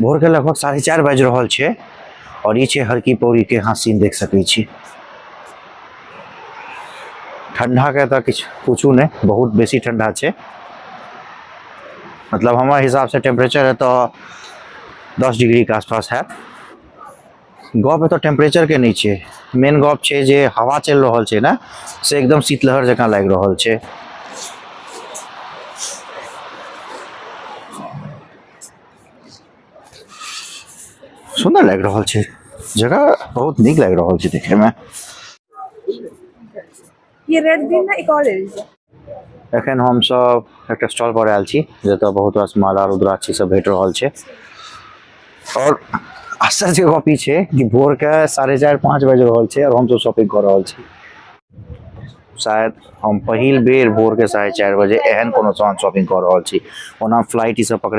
भोर के लगभग 4:30 बज रहल छै और ये हर की पौड़ी के यहाँ सीन देख सकै छी। ठंडा के तो किछ पूछू नहीं, बहुत बेसी ठंडा है। मतलब हमारे हिसाब से टेम्परेचर है तो 10 डिग्री के आसपास है। गप है तो टेम्परेचर के नहीं है, मेन गप है जे हवा चल रहा है ना से एकदम शीतलहर जका लग रहा है। सुंदर लग रहा है, जगह बहुत निक लग रहा है देखे में। ये रेड ग्रीन ना एक और ले लीजिए। एखन हम सब एक स्टॉल पर आयल छी जतऽ बहुत रास माला रुद्राक्षी सब भेट रहल छै और आश्चर्य के गप ई छै कि भोर के 4:30-5 बज रहल छै और हम सब शॉपिंग कर रहल छी। शायद हम पहिल बेर भोर के 4:30 बजे एहन कोनो सामान शॉपिंग कर रहल छी। ओना फ्लाइट ई सब पकड़े